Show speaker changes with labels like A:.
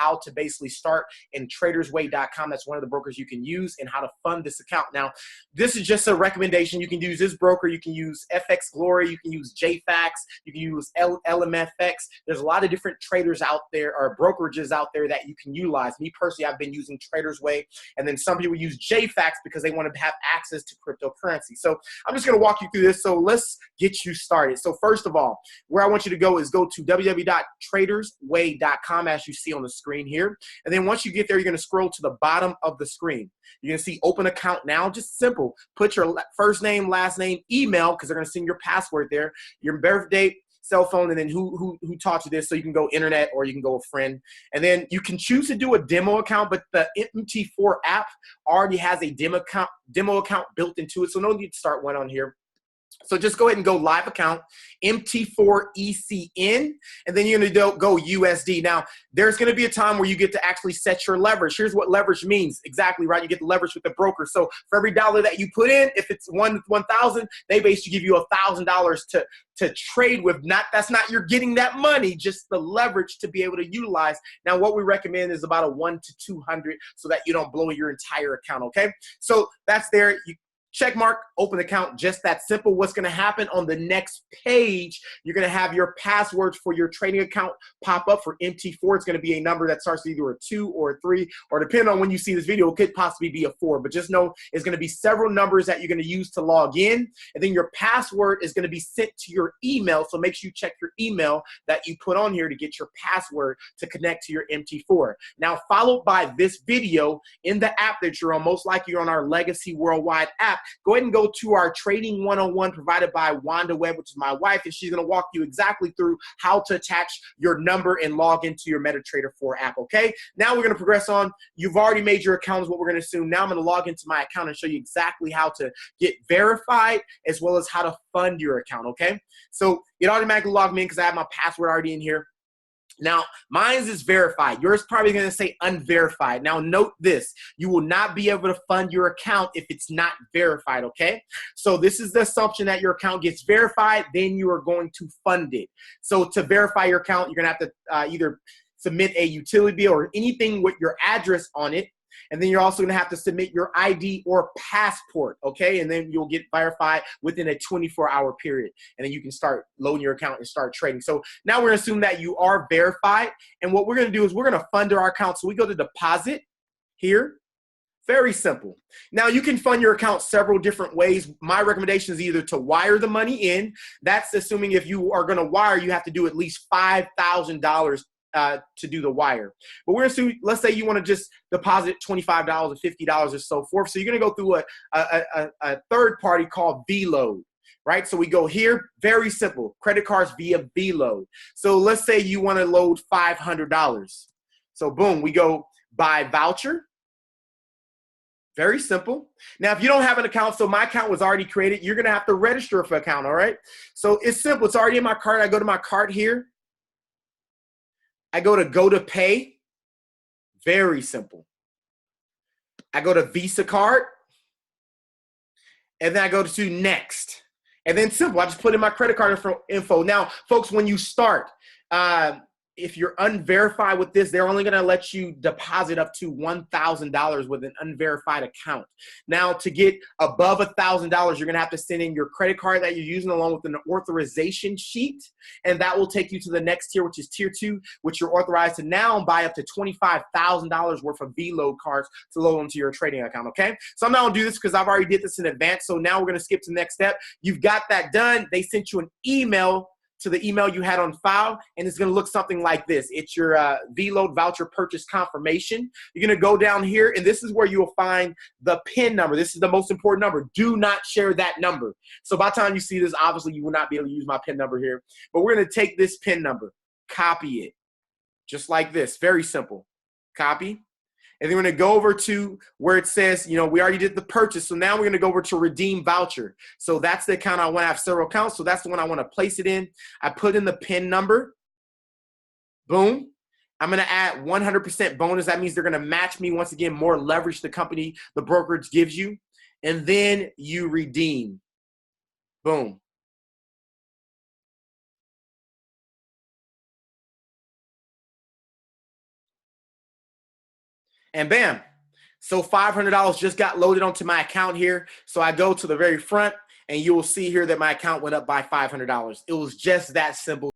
A: how to basically start in Tradersway.com. That's one of the brokers you can use, and how to fund this account. Now, this is just a recommendation. You can use this broker. You can use FX Glory. You can use JFAX. You can use LMFX. There's a lot of different traders out there, or brokerages out there, that you can utilize. Me personally, I've been using Tradersway, and then some people use JFAX because they want to have access to cryptocurrency. So I'm just going to walk you through this. So let's get you started. So first of all, where I want you to go is go to www.tradersway.com, as you see on the screen here. And then once you get there, you're going to scroll to the bottom of the screen. You're going to see open account now. Just simple. Put your first name, last name, email, because they're going to send your password there, your birth date, cell phone, and then who taught you this. So you can go internet, or you can go a friend. And then you can choose to do a demo account, but the MT4 app already has a demo account built into it, so no need to start one on here. So just go ahead and go live account, MT4ECN, and then you're going to go USD. Now, there's going to be a time where you get to actually set your leverage. Here's what leverage means. Exactly, right? You get the leverage with the broker. So for every dollar that you put in, if it's 1,000, they basically give you $1,000 to trade with. That's not you're getting that money, just the leverage to be able to utilize. Now, what we recommend is about a 1 to 200, so that you don't blow your entire account, okay? So that's there. You check mark, open account, just that simple. What's going to happen on the next page, you're going to have your passwords for your trading account pop up for MT4. It's going to be a number that starts with either a 2 or a 3, or depending on when you see this video, it could possibly be a 4. But just know it's going to be several numbers that you're going to use to log in. And then your password is going to be sent to your email. So make sure you check your email that you put on here to get your password to connect to your MT4. Now, followed by this video in the app that you're on, most likely you're on our Legacy Worldwide app. Go ahead and go to our Trading 101 provided by Wanda Webb, which is my wife, and she's going to walk you exactly through how to attach your number and log into your MetaTrader 4 app, okay? Now we're going to progress on. You've already made your account is what we're going to assume. Now I'm going to log into my account and show you exactly how to get verified, as well as how to fund your account, okay? So it automatically logged me in because I have my password already in here. Now, mine is verified. Yours is probably going to say unverified. Now, note this. You will not be able to fund your account if it's not verified, okay? So this is the assumption that your account gets verified, then you are going to fund it. So to verify your account, you're going to have to either submit a utility bill or anything with your address on it. And then you're also going to have to submit your ID or passport, okay? And then you'll get verified within a 24-hour period. And then you can start loading your account and start trading. So now we're going to assume that you are verified. And what we're going to do is we're going to fund our account. So we go to deposit here. Very simple. Now, you can fund your account several different ways. My recommendation is either to wire the money in. That's assuming if you are going to wire, you have to do at least $5,000 to do the wire. But we're assuming, let's say you want to just deposit $25 or $50 or so forth. So you're going to go through a third party called Vload, right? So we go here, very simple, credit cards via Vload. So let's say you want to load $500. So boom, we go My Voucher. Very simple. Now, if you don't have an account, so my account was already created, you're going to have to register for an account, all right? So it's simple. It's already in my cart. I go to my cart here. I go to pay. Very simple. I go to Visa card. And then I go to next. And then simple. I just put in my credit card info. Now, folks, when you start, if you're unverified with this, they're only going to let you deposit up to $1,000 with an unverified account. Now, to get above $1,000, you're going to have to send in your credit card that you're using along with an authorization sheet, and that will take you to the next tier, which is tier 2, which you're authorized to now buy up to $25,000 worth of Vload cards to load into your trading account, okay? So I'm not going to do this because I've already did this in advance, so now we're going to skip to the next step. You've got that done. They sent you an email to the email you had on file, and it's going to look something like this. It's your Vload voucher purchase confirmation. You're going to go down here, and this is where you'll find the PIN number. This is the most important number. Do not share that number. So by the time you see this, obviously you will not be able to use my PIN number here, but we're going to take this PIN number, copy it, just like this. Very simple. Copy. And then we're going to go over to where it says, you know, we already did the purchase. So now we're going to go over to redeem voucher. So that's the account I want to have several accounts. So that's the one I want to place it in. I put in the PIN number. Boom. I'm going to add 100% bonus. That means they're going to match me once again, more leverage the company, the brokerage gives you. And then you redeem. Boom. and bam. So $500 just got loaded onto my account here. So I go to the very front, and you will see here that my account went up by $500. It was just that simple.